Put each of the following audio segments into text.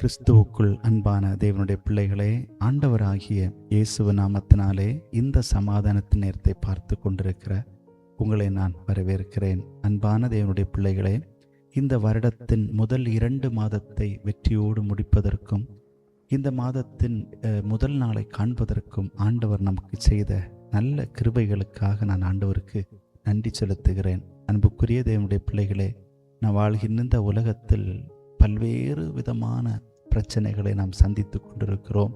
கிறிஸ்துவுக்குள் அன்பான தேவனுடைய பிள்ளைகளே, ஆண்டவராகிய இயேசுவ நாமத்தினாலே இந்த சமாதானத்தின் நேரத்தை பார்த்து கொண்டிருக்கிற உங்களை நான் வரவேற்கிறேன். அன்பான தேவனுடைய பிள்ளைகளே, இந்த வருடத்தின் முதல் 2 மாதத்தை வெற்றியோடு முடிப்பதற்கும் இந்த மாதத்தின் முதல் நாளை காண்பதற்கும் ஆண்டவர் நமக்கு செய்த நல்ல கிருபைகளுக்காக நான் ஆண்டவருக்கு நன்றி செலுத்துகிறேன். அன்புக்குரிய தேவனுடைய பிள்ளைகளே, நான் வாழ்கின்ற இந்த உலகத்தில் பல்வேறு விதமான பிரச்சனைகளை நாம் சந்தித்து கொண்டிருக்கிறோம்.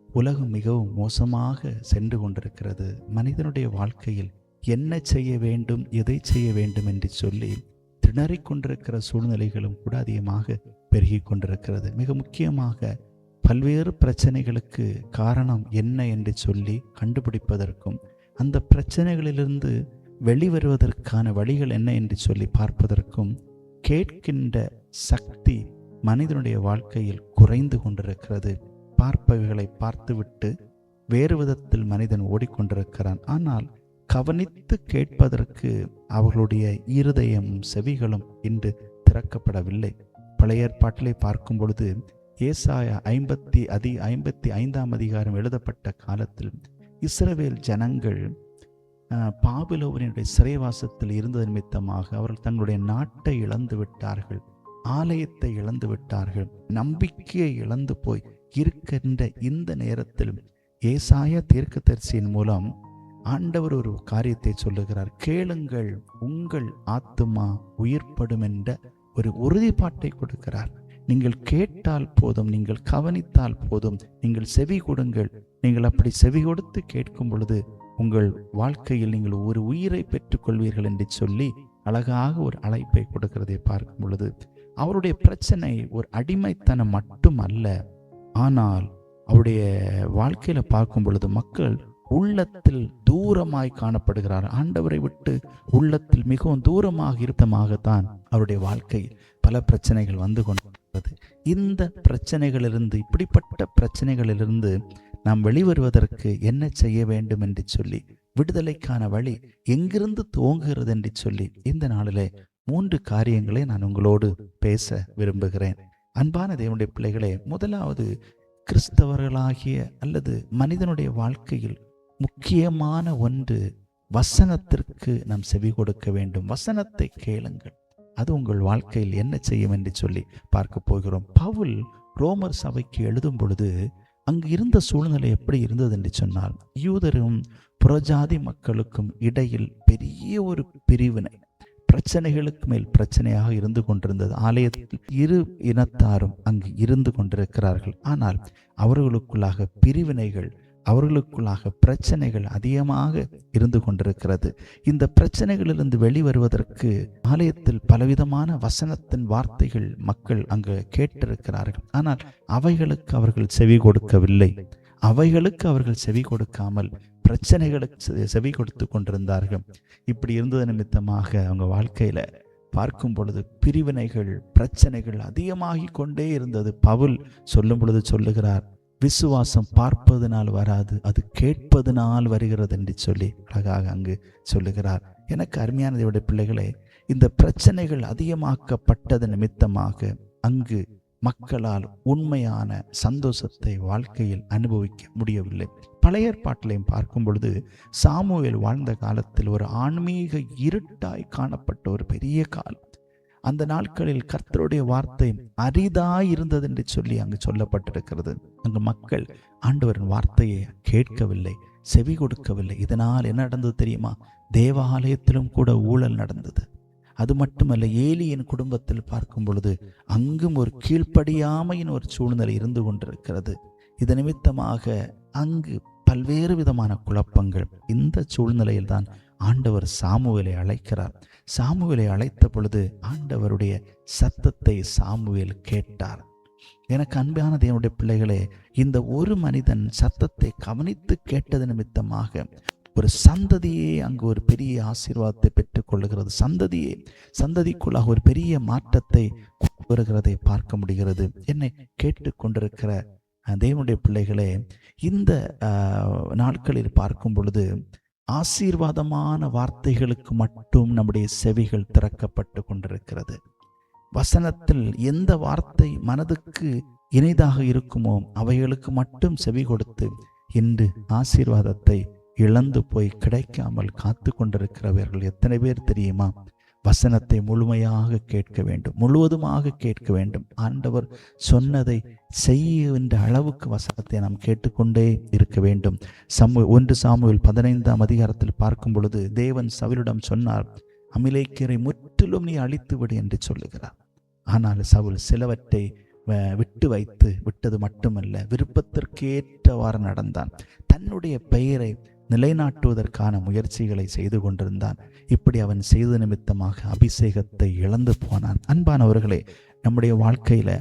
உலகம் மிகவும் மோசமாக சென்று கொண்டிருக்கிறது. மனிதனுடைய வாழ்க்கையில் என்ன செய்ய வேண்டும், எதை செய்ய வேண்டும் என்று சொல்லி திணறிக் கொண்டிருக்கிற சூழ்நிலைகளும் கூட அதிகமாக பெருகி கொண்டிருக்கிறது. மிக முக்கியமாக பல்வேறு பிரச்சனைகளுக்கு காரணம் என்ன என்று சொல்லி கண்டுபிடிப்பதற்கும் அந்த பிரச்சனைகளிலிருந்து வெளிவருவதற்கான வழிகள் என்ன என்று சொல்லி பார்ப்பதற்கும் கேட்கின்ற சக்தி மனிதனுடைய வாழ்க்கையில் குறைந்து கொண்டிருக்கிறது. பார்ப்பவைகளை பார்த்துவிட்டு வேறு விதத்தில் மனிதன் ஓடிக்கொண்டிருக்கிறான். ஆனால் கவனித்து கேட்பதற்கு அவர்களுடைய இருதயமும் செவிகளும் இன்று திறக்கப்படவில்லை. பழைய ஏற்பாட்டிலே பார்க்கும் பொழுது ஏசாயா 55ஆம் அதிகாரம் எழுதப்பட்ட காலத்தில் இஸ்ரவேல் ஜனங்கள் பாபிலோனினுடைய சிறைவாசத்தில் இருந்தது நிமித்தமாக அவர்கள் தங்களுடைய நாட்டை இழந்து விட்டார்கள், ஆலயத்தை இழந்து விட்டார்கள், நம்பிக்கையை இழந்து போய் இருக்கின்ற இந்த நேரத்தில் ஏசாயா தீர்க்கதரிசியின் மூலம் ஆண்டவர் ஒரு காரியத்தை சொல்லுகிறார். கேளுங்கள், உங்கள் ஆத்துமா உயிர்ப்படும் என்ற ஒரு உறுதிப்பாட்டை கொடுக்கிறார். நீங்கள் கேட்டால் போதும், நீங்கள் கவனித்தால் போதும், நீங்கள் செவி கொடுங்கள். நீங்கள் அப்படி செவி கொடுத்து கேட்கும் பொழுது உங்கள் வாழ்க்கையில் நீங்கள் ஒரு உயிரை பெற்றுக்கொள்வீர்கள் என்று சொல்லி அழகாக ஒரு அழைப்பை கொடுக்கிறதை பார்க்கும் பொழுது அவருடைய பிரச்சனை ஒரு அடிமைத்தனம் மட்டும் அல்ல. ஆனால் அவருடைய வாழ்க்கையில பார்க்கும் பொழுது மக்கள் உள்ளத்தில் தூரமாய் காணப்படுகிறார். ஆண்டவரை விட்டு உள்ளத்தில் மிகவும் தூரமாக இருத்தமாகத்தான் அவருடைய வாழ்க்கையில் பல பிரச்சனைகள் வந்து கொண்டிருக்கிறது. இந்த பிரச்சனைகளிலிருந்து, இப்படிப்பட்ட பிரச்சனைகளிலிருந்து நாம் வெளிவருவதற்கு என்ன செய்ய வேண்டும் என்று சொல்லி, விடுதலைக்கான வழி எங்கிருந்து துவங்குகிறது என்று சொல்லி இந்த நாளிலே 3 காரியங்களை நான் உங்களோடு பேச விரும்புகிறேன். அன்பான தேவனுடைய பிள்ளைகளே, முதலாவது, கிறிஸ்தவர்களாகிய அல்லது மனிதனுடைய வாழ்க்கையில் முக்கியமான ஒன்று, வசனத்திற்கு நாம் செவி கொடுக்க வேண்டும். வசனத்தை கேளுங்கள், அது உங்கள் வாழ்க்கையில் என்ன செய்யும் என்று சொல்லி பார்க்க போகிறோம். பவுல் ரோமர் சபைக்கு எழுதும் பொழுது அங்கு இருந்த சூழ்நிலை எப்படி இருந்தது என்று சொன்னால், யூதரும் புறஜாதி மக்களுக்கும் இடையில் பெரிய ஒரு பிரிவினை, பிரச்சனைகளுக்கு மேல் பிரச்சனையாக இருந்து கொண்டிருந்தது. ஆலயத்தில் 2 இனத்தாரும் அங்கு இருந்து கொண்டிருக்கிறார்கள். ஆனால் அவர்களுக்குள்ளாக பிரிவினைகள், அவர்களுக்குள்ளாக பிரச்சனைகள் அதிகமாக இருந்து கொண்டிருக்கிறது. இந்த பிரச்சனைகளிலிருந்து வெளிவருவதற்கு ஆலயத்தில் பலவிதமான வசனத்தின் வார்த்தைகள் மக்கள் அங்கு கேட்டிருக்கிறார்கள். ஆனால் அவைகளுக்கு அவர்கள் செவி கொடுக்கவில்லை. அவைகளுக்கு அவர்கள் செவி கொடுக்காமல் பிரச்சனைகளுக்கு செவி கொடுத்து கொண்டிருந்தார்கள். இப்படி இருந்தது நிமித்தமாக அவங்க வாழ்க்கையில பார்க்கும் பொழுது பிரிவினைகள், பிரச்சனைகள் அதிகமாகி கொண்டே இருந்தது. பவுல் சொல்லும் பொழுது சொல்லுகிறார், விசுவாசம் பார்ப்பதனால் வராது, அது கேட்பதனால் வருகிறது என்று சொல்லி அழகாக அங்கு சொல்லுகிறார். எனக்கு அருமையான தேவனுடைய பிள்ளைகளே, இந்த பிரச்சனைகள் அதிகமாக்கப்பட்டது நிமித்தமாக அங்கு மக்களால் உண்மையான சந்தோஷத்தை வாழ்க்கையில் அனுபவிக்க முடியவில்லை. பழைய ஏற்பாட்டிலையும் பார்க்கும் பொழுது சாமுவேல் வாழ்ந்த காலத்தில் ஒரு ஆன்மீக இருட்டாய் காணப்பட்ட ஒரு பெரிய காலம். அந்த நாட்களில் கர்த்தருடைய வார்த்தை அரிதாய் இருந்தது என்று சொல்லி அங்கு சொல்லப்பட்டிருக்கிறது. அங்கு மக்கள் ஆண்டவரின் வார்த்தையை கேட்கவில்லை, செவி கொடுக்கவில்லை. இதனால் என்ன நடந்தது தெரியுமா? தேவாலயத்திலும் கூட ஊழல் நடந்தது. அது மட்டுமல்ல, ஏலியின் குடும்பத்தில் பார்க்கும் பொழுது அங்கும் ஒரு கீழ்ப்படியாமையின் ஒரு சூழ்நிலை இருந்து கொண்டிருக்கிறது. இது நிமித்தமாக அங்கு பல்வேறு விதமான குழப்பங்கள். இந்த சூழ்நிலையில் தான் ஆண்டவர் சாமுவேலை அழைக்கிறார். சாமுவேலை அழைத்த பொழுது ஆண்டவருடைய சத்தத்தை சாமுவேல் கேட்டார். எனக்கு அன்பான தேவனுடைய பிள்ளைகளே, இந்த ஒரு மனிதன் சத்தத்தை கவனித்து கேட்டது நிமித்தமாக ஒரு சந்ததியே அங்கு ஒரு பெரிய ஆசீர்வாதத்தை பெற்றுக் கொள்ளுகிறது. சந்ததிக்குள்ளாக ஒரு பெரிய மாற்றத்தை வருகிறதை பார்க்க முடிகிறது. என்னை கேட்டுக்கொண்டிருக்கிற தேவனுடைய பிள்ளைகளே, இந்த நாட்களில் பார்க்கும் பொழுது ஆசீர்வாதமான வார்த்தைகளுக்கு மட்டும் நம்முடைய செவிகள் திறக்கப்பட்டு கொண்டிருக்கிறது. வசனத்தில் எந்த வார்த்தை மனதுக்கு இனிதாக இருக்குமோ அவைகளுக்கு மட்டும் செவி கொடுத்து இன்று ஆசீர்வாதத்தை இழந்து போய் கிடைக்காமல் காத்து கொண்டிருக்கிறவர்கள் எத்தனை பேர் தெரியுமா? வசனத்தை முழுமையாக கேட்க வேண்டும், முழுவதுமாக கேட்க வேண்டும். ஆண்டவர் சொன்னதை செய்கின்ற அளவுக்கு வசனத்தை நாம் கேட்டுக்கொண்டே இருக்க வேண்டும். 1 சாமுவேல் 15ஆம் அதிகாரத்தில் பார்க்கும் பொழுது தேவன் சவுலிடம் சொன்னார், அமிலேக்கியரை முற்றிலும் நீ அழித்து விடு என்று சொல்லுகிறார். ஆனால் சவுல் சிலவற்றை விட்டது மட்டுமல்ல, விருப்பத்திற்கேற்றவாறு நடந்தான். தன்னுடைய பெயரை நிலைநாட்டுவதற்கான முயற்சிகளை செய்து கொண்டிருந்தான். இப்படி அவன் செய்த நிமித்தமாக அபிஷேகத்தை இழந்து போனான். அன்பானவர்களே, நம்முடைய வாழ்க்கையில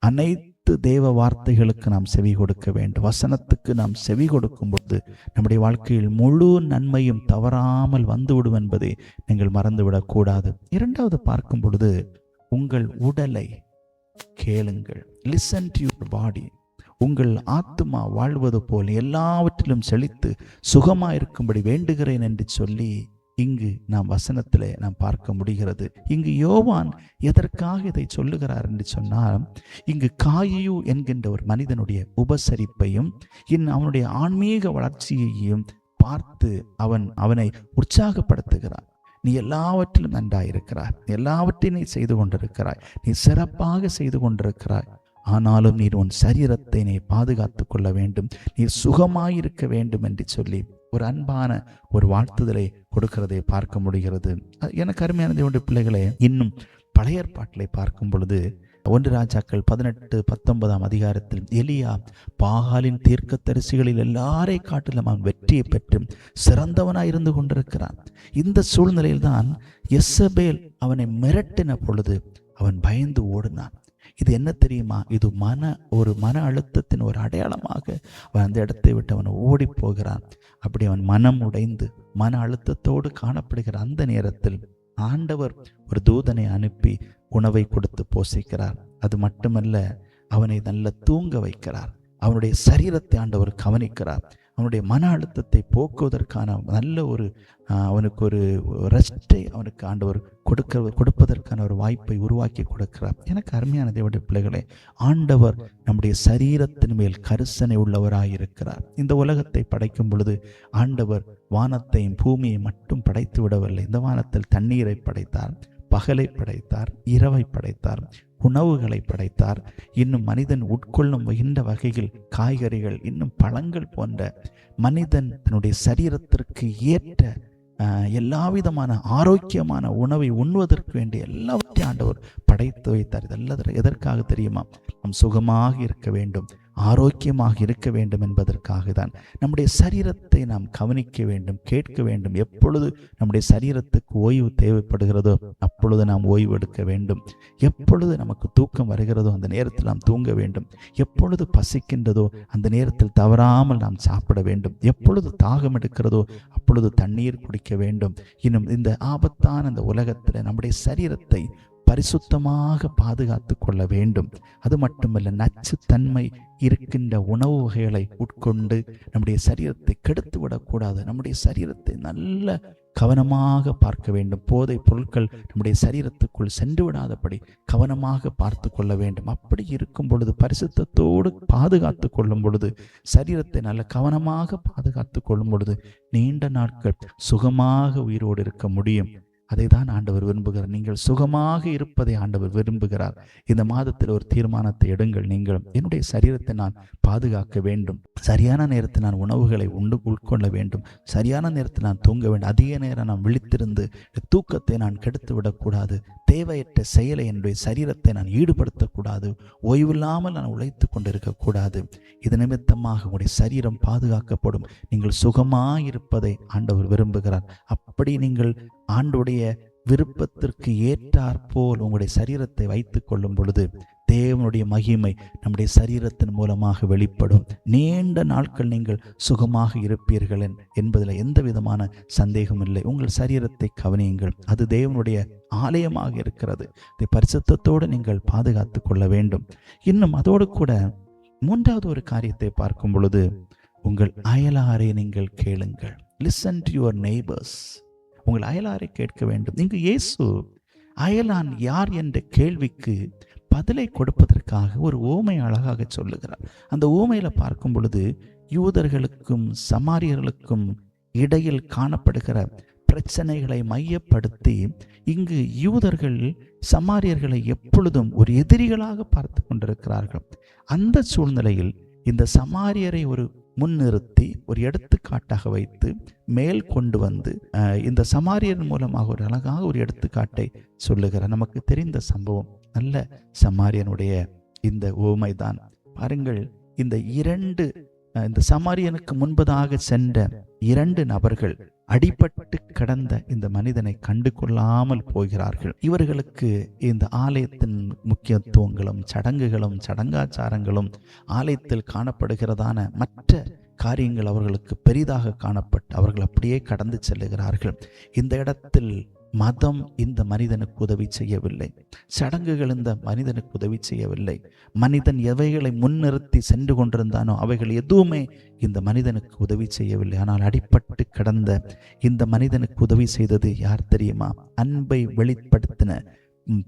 அனைத்து தேவ வார்த்தைகளுக்கு நாம் செவி கொடுக்க வேண்டும். வசனத்துக்கு நாம் செவி கொடுக்கும்போது நம்முடைய வாழ்க்கையில் முழு நன்மையும் தவறாமல் வந்துவிடும் என்பதை நீங்கள் மறந்துவிடக்கூடாது. இரண்டாவது பார்க்கும் பொழுது, உங்கள் உடலை கேளுங்கள். Listen to your body. உங்கள் ஆத்துமா வாழ்வது போல் எல்லாவற்றிலும் செழித்து சுகமாயிருக்கும்படி வேண்டுகிறேன் என்று சொல்லி இங்கு நாம் வசனத்திலே நாம் பார்க்க முடிகிறது. இங்கு யோவான் எதற்காக இதை சொல்லுகிறார் என்று சொன்னால், இங்கு காயு என்கின்ற ஒரு மனிதனுடைய உபசரிப்பையும் அவனுடைய ஆன்மீக வளர்ச்சியையும் பார்த்து அவனை உற்சாகப்படுத்துகிறார். நீ எல்லாவற்றிலும் நன்றாயிருக்கிறாய், எல்லாவற்றையும் செய்து கொண்டிருக்கிறாய், நீ சிறப்பாக செய்து கொண்டிருக்கிறாய். ஆனாலும் நீர் உன் சரீரத்தை நீ பாதுகாத்து கொள்ள வேண்டும், நீ சுகமாயிருக்க வேண்டும் என்று சொல்லி ஒரு அன்பான ஒரு வாழ்த்துதலை கொடுக்கிறதை பார்க்க முடிகிறது. எனக்கு அருமையான தேவனுடைய பிள்ளைகளே, இன்னும் பழைய ஏற்பாட்டிலே பார்க்கும் பொழுது 1 ராஜாக்கள் 18-19ஆம் அதிகாரத்தில் எலியா பாகாலின் தீர்க்கதரிசிகளில் எல்லாரை காட்டிலும் அவன் வெற்றியை பெற்று சிறந்தவனாய் இருந்து கொண்டிருக்கிறான். இந்த சூழ்நிலையில் தான் யெசபேல் அவனை மிரட்டின பொழுது அவன் பயந்து ஓடினான். இது என்ன தெரியுமா? இது ஒரு மன அழுத்தத்தின் ஒரு அடையாளமாக அவன் அந்த இடத்தை விட்டு அவன் ஓடி போகிறான். அப்படி அவன் மனம் உடைந்து மன அழுத்தத்தோடு காணப்படுகிற அந்த நேரத்தில் ஆண்டவர் ஒரு தூதனை அனுப்பி உணவை கொடுத்து போஷிக்கிறார். அது மட்டுமல்ல, அவனை நல்ல தூங்க வைக்கிறார். அவனுடைய சரீரத்தை ஆண்டவர் கவனிக்கிறார். அவனுடைய மன அழுத்தத்தை போக்குவதற்கான நல்ல அவனுக்கு ஒரு ரெஸ்டை அவனுக்கு ஆண்டவர் கொடுப்பதற்கான ஒரு வாய்ப்பை உருவாக்கி கொடுக்கிறார். எனக்கு அருமையான தேவனுடைய பிள்ளைகளே, ஆண்டவர் நம்முடைய சரீரத்தின் மேல் கரிசனை உள்ளவராயிருக்கிறார். இந்த உலகத்தை படைக்கும் பொழுது ஆண்டவர் வானத்தையும் பூமியை மட்டும் படைத்து விடவில்லை. இந்த வானத்தில் தண்ணீரை படைத்தார், பகலை படைத்தார், இரவை படைத்தார், உணவுகளை படைத்தார். இன்னும் மனிதன் உட்கொள்ளும் வகையில் காய்கறிகள், இன்னும் பழங்கள் போன்ற மனிதன் தன்னுடைய சரீரத்திற்கு ஏற்ற எல்லா விதமான ஆரோக்கியமான உணவை உண்ணுவதற்கு வேண்டிய எல்லாவற்றையும் ஆண்டவர் படைத்து வைத்தார். இதெல்லாம் எதற்காக தெரியுமா? நாம் சுகமாக இருக்க வேண்டும், ஆரோக்கியமாக இருக்க வேண்டும் என்பதற்காக தான். நம்முடைய சரீரத்தை நாம் கவனிக்க வேண்டும், கேட்க வேண்டும். எப்பொழுது நம்முடைய சரீரத்துக்கு ஓய்வு தேவைப்படுகிறதோ அப்பொழுது நாம் ஓய்வு எடுக்க வேண்டும். எப்பொழுது நமக்கு தூக்கம் வருகிறதோ அந்த நேரத்தில் நாம் தூங்க வேண்டும். எப்பொழுது பசிக்கின்றதோ அந்த நேரத்தில் தவறாமல் நாம் சாப்பிட வேண்டும். எப்பொழுது தாகம் எடுக்கிறதோ அப்பொழுது தண்ணீர் குடிக்க வேண்டும். இன்னும் இந்த ஆபத்தான இந்த உலகத்தில் நம்முடைய சரீரத்தை பரிசுத்தமாக பாதுகாத்து கொள்ள வேண்டும். அது மட்டுமல்ல, நச்சுத்தன்மை இருக்கின்ற உணவு வகைகளை உட்கொண்டு நம்முடைய சரீரத்தை கெடுத்து விடக்கூடாது. நம்முடைய சரீரத்தை நல்ல கவனமாக பார்க்க வேண்டும். போதை பொருட்கள் நம்முடைய சரீரத்துக்குள் சென்று விடாதபடி கவனமாக பார்த்து கொள்ள வேண்டும். அப்படி இருக்கும் பொழுது, பரிசுத்தத்தோடு பாதுகாத்து கொள்ளும் பொழுது, சரீரத்தை நல்ல கவனமாக பாதுகாத்து கொள்ளும் பொழுது நீண்ட நாட்கள் சுகமாக உயிரோடு இருக்க முடியும். அதை தான் ஆண்டவர் விரும்புகிறார். நீங்கள் சுகமாக இருப்பதை ஆண்டவர் விரும்புகிறார். இந்த மாதத்தில் ஒரு தீர்மானத்தை எடுங்கள். நீங்கள், என்னுடைய சரீரத்தை நான் பாதுகாக்க வேண்டும், சரியான நேரத்தில் நான் உணவுகளை உட்கொள்ள வேண்டும், சரியான நேரத்தில் நான் தூங்க வேண்டும், அதிக நேரம் நான் விழித்திருந்து தூக்கத்தை நான் கெடுத்து விடக்கூடாது, தேவையற்ற செயலை என்னுடைய சரீரத்தை நான் ஈடுபடுத்தக்கூடாது, ஓய்வில்லாமல் நான் உழைத்து கொண்டிருக்கக்கூடாது. இது நிமித்தமாக உங்களுடைய சரீரம் பாதுகாக்கப்படும். நீங்கள் சுகமாயிருப்பதை ஆண்டவர் விரும்புகிறார். அப்படி நீங்கள் ஆண்டுடைய விருப்பத்திற்கு ஏற்றாற்போல் உங்களுடைய சரீரத்தை வைத்துக் கொள்ளும் பொழுது தேவனுடைய மகிமை நம்முடைய சரீரத்தின் மூலமாக வெளிப்படும். நீண்ட நாட்கள் நீங்கள் சுகமாக இருப்பீர்கள் என்பதில் எந்த விதமான சந்தேகம் இல்லை. உங்கள் சரீரத்தை கவனியுங்கள். அது தேவனுடைய ஆலயமாக இருக்கிறது. இதை பரிசுத்தத்தோடு நீங்கள் பாதுகாத்து கொள்ள வேண்டும். இன்னும் அதோடு கூட மூன்றாவது ஒரு காரியத்தை பார்க்கும் பொழுது, உங்கள் அயலாரை நீங்கள் கேளுங்கள். Listen to your neighbours. உங்கள் அயலாரை கேட்க வேண்டும். இங்கு இயேசு அயலான் யார் என்ற கேள்விக்கு பதிலை கொடுப்பதற்காக ஒரு ஓமை அழகாக சொல்லுகிறார். அந்த ஓமையில பார்க்கும் பொழுது யூதர்களுக்கும் சமாரியர்களுக்கும் இடையில் காணப்படுகிற பிரச்சனைகளை மையப்படுத்தி இங்கு யூதர்கள் சமாரியர்களை எப்பொழுதும் ஒரு எதிரிகளாக பார்த்து கொண்டிருக்கிறார்கள். அந்த சூழ்நிலையில் இந்த சமாரியரை ஒரு முன்னிறுத்தி ஒரு எடுத்துக்காட்டாக வைத்து மேல் கொண்டு வந்து இந்த சமாரியர் மூலமாக ஒரு அழகாக ஒரு எடுத்துக்காட்டை சொல்லுகிறார். நமக்கு தெரிந்த சம்பவம் நல்ல சமாரியனுடைய இந்த ஓமைதான். பாருங்கள், இந்த சமாரியனுக்கு முன்பதாக சென்ற 2 நபர்கள் அடிபட்டு கிடந்த இந்த மனிதனை கண்டு கொள்ளாமல் போகிறார்கள். இவர்களுக்கு இந்த ஆலயத்தின் முக்கியத்துவங்களும் சடங்குகளும் சடங்காச்சாரங்களும் ஆலயத்தில் காணப்படுகிறதான மற்ற காரியங்கள் அவர்களுக்கு பெரிதாக காணப்பட்டு அவர்கள் அப்படியே கடந்து செல்லுகிறார்கள். இந்த இடத்தில் மதம் இந்த மனிதனுக்கு உதவி செய்யவில்லை, சடங்குகள் இந்த மனிதனுக்கு உதவி செய்யவில்லை. மனிதன் எவைகளை முன்னிறுத்தி சென்று கொண்டிருந்தானோ அவைகள் எதுவுமே இந்த மனிதனுக்கு உதவி செய்யவில்லை. ஆனால் அடிபட்டு கிடந்த இந்த மனிதனுக்கு உதவி செய்தது யார் தெரியுமா? அன்பை வெளிப்படுத்தின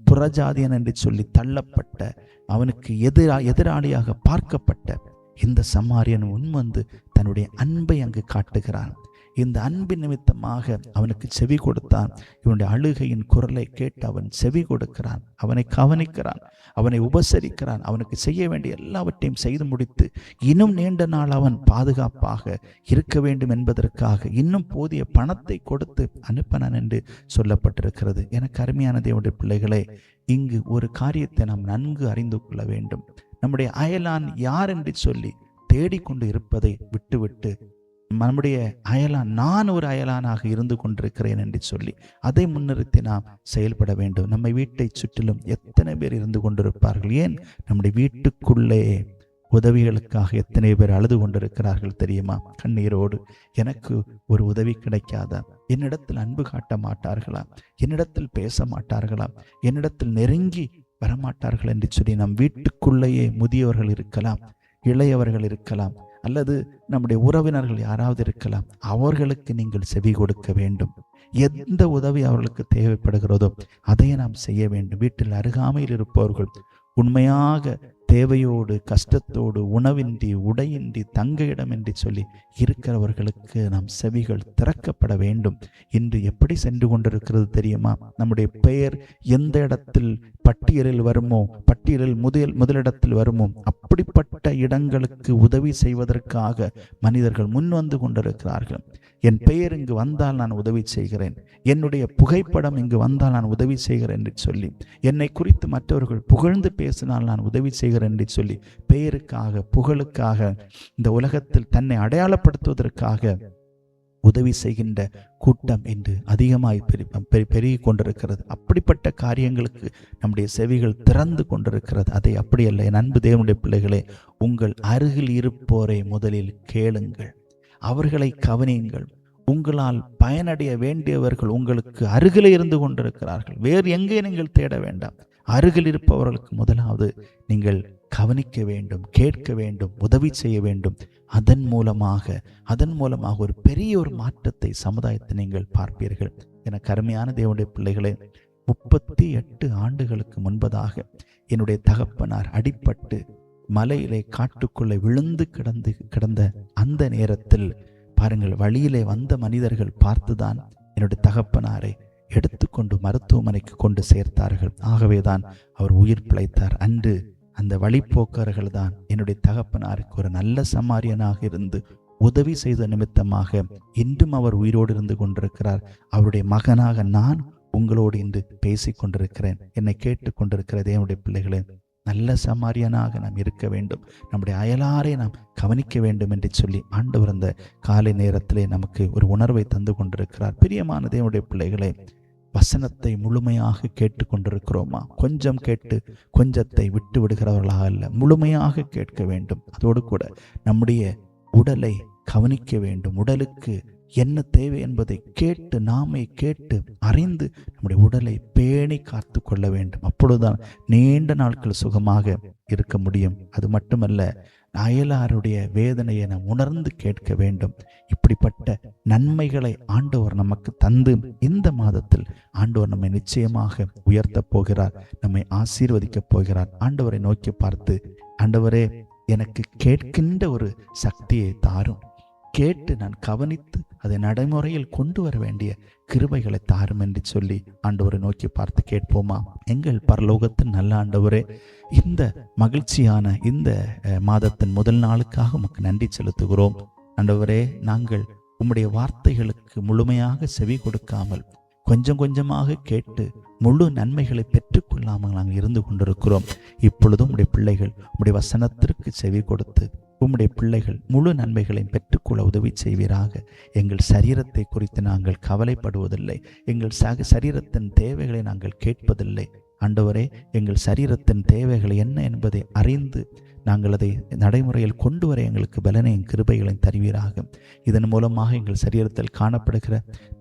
புறஜாதியன் என்று சொல்லி தள்ளப்பட்ட, அவனுக்கு எதிராளியாக பார்க்கப்பட்ட இந்த சமாரியன் முன்வந்து தன்னுடைய அன்பை அங்கு காட்டுகிறான். இந்த அன்பின் நிமித்தமாக அவனுக்கு செவி கொடுத்தான். இவனுடைய அழுகையின் குரலை கேட்டு அவன் செவி கொடுக்கிறான், அவனை கவனிக்கிறான், அவனை உபசரிக்கிறான், அவனுக்கு செய்ய வேண்டிய எல்லாவற்றையும் செய்து முடித்து இன்னும் நீண்ட நாள் அவன் பாதுகாப்பாக இருக்க வேண்டும் என்பதற்காக இன்னும் போதிய பணத்தை கொடுத்து அனுப்பினான் என்று சொல்லப்பட்டிருக்கிறது. எனக்கு அருமையான தேவனுடைய பிள்ளைகளே, இங்கு ஒரு காரியத்தை நாம் நன்கு அறிந்து கொள்ள வேண்டும். நம்முடைய அயலான் யார் என்று சொல்லி தேடிக்கொண்டு இருப்பதை விட்டுவிட்டு நம்முடைய அயலான் நான் ஒரு அயலானாக இருந்து கொண்டிருக்கிறேன் என்று சொல்லி அதை முன்னிறுத்தி நாம் செயல்பட வேண்டும். நம்ம வீட்டை சுற்றிலும் எத்தனை பேர் இருந்து கொண்டிருப்பார்கள்? ஏன் நம்முடைய வீட்டுக்குள்ளே உதவிகளுக்காக எத்தனை பேர் அழுது கொண்டிருக்கிறார்கள் தெரியுமா? கண்ணீரோடு, எனக்கு ஒரு உதவி கிடைக்காதா? என்னிடத்தில் அன்பு காட்ட மாட்டார்களா? என்னிடத்தில் பேச மாட்டார்களா? என்னிடத்தில் நெருங்கி வரமாட்டார்கள் என்று சொல்லி நம் வீட்டுக்குள்ளேயே முதியவர்கள் இருக்கலாம், இளையவர்கள் இருக்கலாம், அல்லது நம்முடைய உறவினர்கள் யாராவது இருக்கலாம். அவர்களுக்கு நீங்கள் செவி கொடுக்க வேண்டும். எந்த உதவி அவர்களுக்கு தேவைப்படுகிறதோ அதை நாம் செய்ய வேண்டும். வீட்டில் அருகாமையில் இருப்பவர்கள் உண்மையாக தேவையோடு கஷ்டத்தோடு உணவின்றி உடையின்றி தங்க இடமின்றி சொல்லி இருக்கிறவர்களுக்கு நாம் செவிகள் திறக்கப்பட வேண்டும். இன்று எப்படி சென்று கொண்டிருக்கிறது தெரியுமா? நம்முடைய பெயர் எந்த இடத்தில் பட்டியலில் வருமோ, பட்டியலில் முதலிடத்தில் வருமோ, அப்படிப்பட்ட இடங்களுக்கு உதவி செய்வதற்காக மனிதர்கள் முன் வந்து கொண்டிருக்கிறார்கள். என் பெயர் இங்கு வந்தால் நான் உதவி செய்கிறேன், என்னுடைய புகைப்படம் இங்கு வந்தால் நான் உதவி செய்கிறேன் என்று சொல்லி, என்னை குறித்து மற்றவர்கள் புகழ்ந்து பேசினால் நான் உதவி செய்கிறேன் என்று சொல்லி பெயருக்காக புகழுக்காக இந்த உலகத்தில் தன்னை அடையாளப்படுத்துவதற்காக உதவி செய்கின்ற கூட்டம் என்று அதிகமாய் பெருகி கொண்டிருக்கிறது. அப்படிப்பட்ட காரியங்களுக்கு நம்முடைய செவிகள் திறந்து கொண்டிருக்கிறது. அதை அப்படியல்ல. என் அன்பு தேவனுடைய பிள்ளைகளே, உங்கள் அருகில் இருப்போரை முதலில் கேளுங்கள், அவர்களை கவனியுங்கள். உங்களால் பயனடைய வேண்டியவர்கள் உங்களுக்கு அருகிலே இருந்து கொண்டிருக்கிறார்கள். வேறு எங்கே நீங்கள் தேட வேண்டாம். அருகில் இருப்பவர்களுக்கு முதலாவது நீங்கள் கவனிக்க வேண்டும், கேட்க வேண்டும், உதவி செய்ய வேண்டும். அதன் மூலமாக ஒரு பெரிய ஒரு மாற்றத்தை சமுதாயத்தை நீங்கள் பார்ப்பீர்கள். எனக்கு அருமையான தேவனுடைய பிள்ளைகளே, 38 ஆண்டுகளுக்கு முன்பதாக என்னுடைய தகப்பனார் அடிபட்டு மலையிலே காட்டுக்குள்ளே விழுந்து கிடந்த அந்த நேரத்தில் பாருங்கள், வழியிலே வந்த மனிதர்கள் பார்த்துதான் என்னுடைய தகப்பனாரை எடுத்துக்கொண்டு மருத்துவமனைக்கு கொண்டு சேர்த்தார்கள். ஆகவேதான் அவர் உயிர் பிழைத்தார். அன்று அந்த வழிப்போக்கர்கள் தான் என்னுடைய தகப்பனாருக்கு ஒரு நல்ல சமாரியனாக இருந்து உதவி செய்த நிமித்தமாக இன்றும் அவர் உயிரோடு இருந்து கொண்டிருக்கிறார். அவருடைய மகனாக நான் உங்களோடு இன்று பேசி கொண்டிருக்கிறேன். என்னை கேட்டு கொண்டிருக்கிற தேவனுடைய பிள்ளைகளே, நல்ல சமாரியனாக நாம் இருக்க வேண்டும், நம்முடைய அயலாரை நாம் கவனிக்க வேண்டும் என்று சொல்லி ஆண்டவர் அந்த காலை நேரத்திலே நமக்கு ஒரு உணர்வை தந்து கொண்டிருக்கிறார். பிரியமான தேவனுடைய பிள்ளைகளே, வசனத்தை முழுமையாக கேட்டு கொண்டிருக்கிறோமா? கொஞ்சம் கேட்டு கொஞ்சத்தை விட்டு விடுகிறவர்களாக அல்ல, முழுமையாக கேட்க வேண்டும். அதோடு கூட நம்முடைய உடலை கவனிக்க வேண்டும். உடலுக்கு என்ன தேவை என்பதை நாமே கேட்டு அறிந்து நம்முடைய உடலை பேணி காத்து கொள்ள வேண்டும். அப்பொழுதுதான் நீண்ட நாட்கள் சுகமாக இருக்க முடியும். அது மட்டுமல்ல, அயலாருடைய வேதனையை நாம் உணர்ந்து கேட்க வேண்டும். இப்படிப்பட்ட நன்மைகளை ஆண்டவர் நமக்கு தந்து இந்த மாதத்தில் ஆண்டவர் நம்மை நிச்சயமாக உயர்த்த போகிறார், நம்மை ஆசீர்வதிக்கப் போகிறார். ஆண்டவரை நோக்கி பார்த்து, ஆண்டவரே எனக்கு கேட்கின்ற ஒரு சக்தியை தாரும், கேட்டு நான் கவனித்து அதை நடைமுறையில் கொண்டு வர வேண்டிய கிருபைகளை தாரும் என்று சொல்லி ஆண்டவரை நோக்கி பார்த்து கேட்போமா? எங்கள் பரலோகத்தின் நல்ல ஆண்டவரே, இந்த மகிழ்ச்சியான இந்த மாதத்தின் முதல் நாளுக்காக உமக்கு நன்றி செலுத்துகிறோம். ஆண்டவரே, நாங்கள் உம்முடைய வார்த்தைகளுக்கு முழுமையாக செவி கொடுக்காமல் கொஞ்சம் கொஞ்சமாக கேட்டு முழு நன்மைகளை பெற்றுக்கொள்ளாமல் நாங்கள் இருந்து கொண்டிருக்கிறோம். இப்பொழுதும் உம்முடைய பிள்ளைகள் உம்முடைய வசனத்திற்கு செவி கொடுத்து உம்முடைய பிள்ளைகள் முழு நன்மைகளையும் பெற்றுக்கொள்ள உதவி செய்வீராக. எங்கள் சரீரத்தை குறித்து நாங்கள் கவலைப்படுவதில்லை, எங்கள் சரீரத்தின் தேவைகளை நாங்கள் கேட்பதில்லை. ஆண்டவரே, எங்கள் சரீரத்தின் தேவைகள் என்ன என்பதை அறிந்து நாங்கள் அதை நடைமுறையில் கொண்டு வர எங்களுக்கு பலனையும் கிருபைகளையும் தருவீராக. இதன் மூலமாக எங்கள் சரீரத்தில் காணப்படுகிற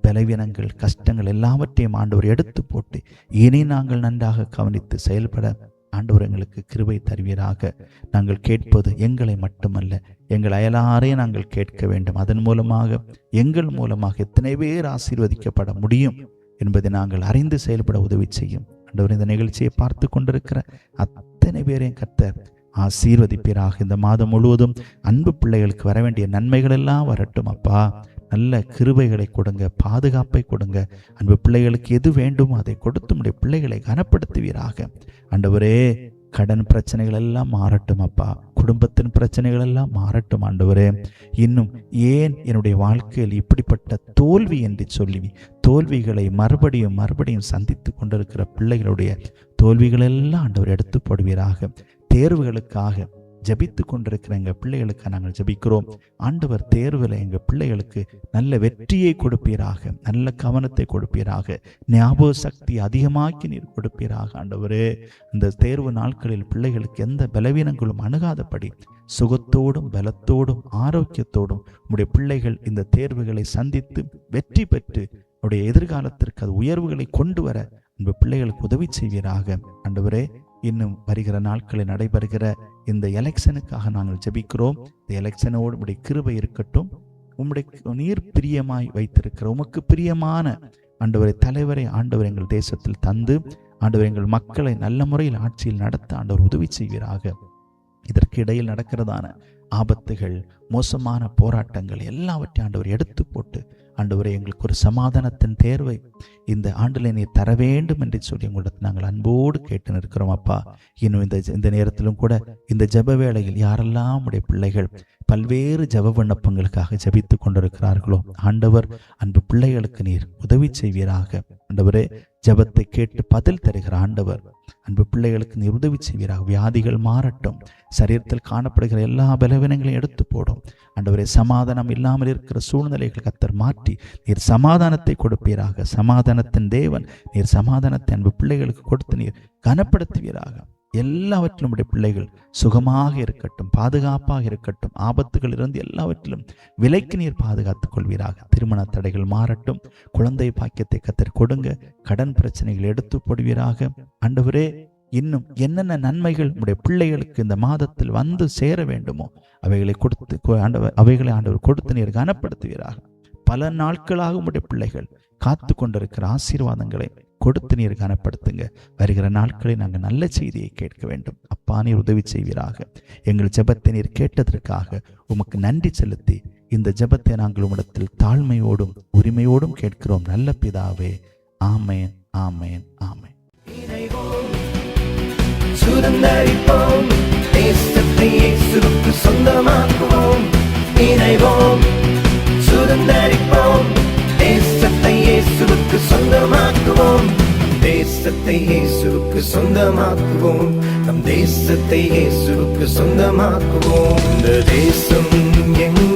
பலவீனங்கள், கஷ்டங்கள் எல்லாவற்றையும் ஆண்டவர் எடுத்து போட்டு இனி நாங்கள் நன்றாக கவனித்து செயல்பட ஆண்டவர் எங்களுக்கு கிருபை தருவீராக. நாங்கள் கேட்பது எங்களை மட்டுமல்ல, எங்கள் அயலாரையும் நாங்கள் கேட்க வேண்டும். அதன் மூலமாக எங்கள் மூலமாக எத்தனை பேர் ஆசீர்வதிக்கப்பட முடியும் என்பதை நாங்கள் அறிந்து செயல்பட உதவி செய்யும். ஆண்டவர், இந்த நிகழ்ச்சியை பார்த்து கொண்டிருக்கிற அத்தனை பேரையும் கர்த்தர் ஆசீர்வதிப்பீராக. இந்த மாதம் முழுவதும் அன்பு பிள்ளைகளுக்கு வர வேண்டிய நன்மைகள் எல்லாம் வரட்டும் அப்பா. நல்ல கிருபைகளை கொடுங்க, பாதுகாப்பை கொடுங்க. அன்பு பிள்ளைகளுக்கு எது வேண்டுமோ அதை கொடுத்து உடைய பிள்ளைகளை கனப்படுத்துவீராக. ஆண்டவரே, கடன் பிரச்சனைகள் எல்லாம் மாறட்டும் அப்பா, குடும்பத்தின் பிரச்சனைகள் எல்லாம் மாறட்டும். ஆண்டவரே, இன்னும் ஏன் என்னுடைய வாழ்க்கையில் இப்படிப்பட்ட தோல்வி என்று சொல்லி தோல்விகளை மறுபடியும் சந்தித்து கொண்டிருக்கிற பிள்ளைகளுடைய தோல்விகள் எல்லாம் ஆண்டவர் எடுத்து போடுவீராக. தேர்வுகளுக்காக ஜபித்து கொண்டிருக்கிற எங்கள் பிள்ளைகளுக்கு நாங்கள் ஜபிக்கிறோம். ஆண்டவர் தேர்வில் எங்கள் பிள்ளைகளுக்கு நல்ல வெற்றியை கொடுப்பீராக, நல்ல கவனத்தை கொடுப்பீராக, ஞாபக சக்தி அதிகமாக்கி நீர் கொடுப்பீராக. ஆண்டவரே, இந்த தேர்வு நாட்களில் பிள்ளைகளுக்கு எந்த பலவீனங்களும் அணுகாதபடி சுகத்தோடும் பலத்தோடும் ஆரோக்கியத்தோடும் உடைய பிள்ளைகள் இந்த தேர்வுகளை சந்தித்து வெற்றி பெற்று உடைய எதிர்காலத்திற்கு அது உயர்வுகளை கொண்டு வர அன்பு பிள்ளைகளுக்கு உதவி செய்வீராக. ஆண்டவரே, இன்னும் வருகிற நாட்களில் நடைபெறுகிற இந்த எலெக்ஷனுக்காக நாங்கள் ஜெபிக்கிறோம். இந்த எலெக்ஷனோடு உம்முடைய கிருபை இருக்கட்டும். உம்முடைய நீர் பிரியமாய் வைத்திருக்கிற உமக்கு பிரியமான ஆண்டவரை தலைவரை ஆண்டவர் எங்கள் தேசத்தில் தந்து ஆண்டவர் எங்கள் மக்களை நல்ல முறையில் ஆட்சியில் நடத்த ஆண்டவர் உதவி செய்வீராக. இதற்கு இடையில் நடக்கிறதான ஆபத்துகள், மோசமான போராட்டங்கள் எல்லாவற்றையும் ஆண்டவர் எடுத்து போட்டு ஆண்டவரை எங்களுக்கு ஒரு சமாதானத்தின் தேர்வை இந்த ஆண்டில் நீர் தர வேண்டும் என்று சொல்லி உங்களிடத்தில் நாங்கள் அன்போடு கேட்டு நிற்கிறோம் அப்பா. இன்னும் இந்த நேரத்திலும் கூட இந்த ஜெப வேளையில் யாரெல்லாம் உடைய பிள்ளைகள் பல்வேறு ஜெப விண்ணப்பங்களுக்காக ஜெபித்து கொண்டிருக்கிறார்களோ ஆண்டவர், அன்பு பிள்ளைகளுக்கு நீர் உதவி செய்வீராக. ஆண்டவரே, ஜெபத்தை கேட்டு பதில் தருகிற ஆண்டவர், அன்பு பிள்ளைகளுக்கு நீர் உதவி செய்வீராக. வியாதிகள் மாறட்டும், சரீரத்தில் காணப்படுகிற எல்லா பலவீனங்களையும் எடுத்து போடும். ஆண்டவரே, சமாதானம் இல்லாமல் இருக்கிற சூழ்நிலைகள் கர்த்தர் மாற்றி நீர் சமாதானத்தை கொடுப்பீராக. சமாதானத்தின் தேவன் நீர் சமாதானத்தை அன்பு பிள்ளைகளுக்கு கொடுத்து நீர் கனப்படுத்துவீராக. எல்லாவற்றிலும் உடைய பிள்ளைகள் சுகமாக இருக்கட்டும், பாதுகாப்பாக இருக்கட்டும். ஆபத்துகள் இருந்து எல்லாவற்றிலும் விலைக்கு நீர் பாதுகாத்துக் கொள்வீராக. திருமண தடைகள் மாறட்டும், குழந்தை பாக்கியத்தை கர்த்தர் கொடுங்க. கடன் பிரச்சனைகள் எடுத்து போடுவீராக. ஆண்டவரே, இன்னும் என்னென்ன நன்மைகள் உடைய பிள்ளைகளுக்கு இந்த மாதத்தில் வந்து சேர வேண்டுமோ அவைகளை ஆண்டவர் கொடுத்து நீர் கனப்படுத்துவீராக. பல நாட்களாக உடைய பிள்ளைகள் காத்து கொண்டிருக்கிற ஆசீர்வாதங்களை கொடுத்து நீர் கனப்படுத்துங்க. வருகிற நாட்களில் நாங்கள் நல்ல செய்தியை கேட்க வேண்டும் அப்பா. நீர் உதவி செய்வீராக. எங்கள் ஜெபத்தை நீர் கேட்டதற்காக உமக்கு நன்றி செலுத்தி இந்த ஜெபத்தை நாங்கள் உம்மிடத்தில் தாழ்மையோடும் உரிமையோடும் கேட்கிறோம் நல்ல பிதாவே. ஆமேன், ஆமேன், ஆமேன். சுதந்தரிப்போம், தேசத்தை இயேசுவுக்கு சொந்தமாக்குவோம். இணைவோம், சுதந்தரிப்போம், தேசத்தை இயேசுவுக்கு சொந்தமாக்குவோம். தேசத்தை இயேசுவுக்கு சொந்தமாக்குவோம். நம் தேசத்தை இயேசுவுக்கு சொந்தமாக்குவோம். இந்த தேசம் எங்கள்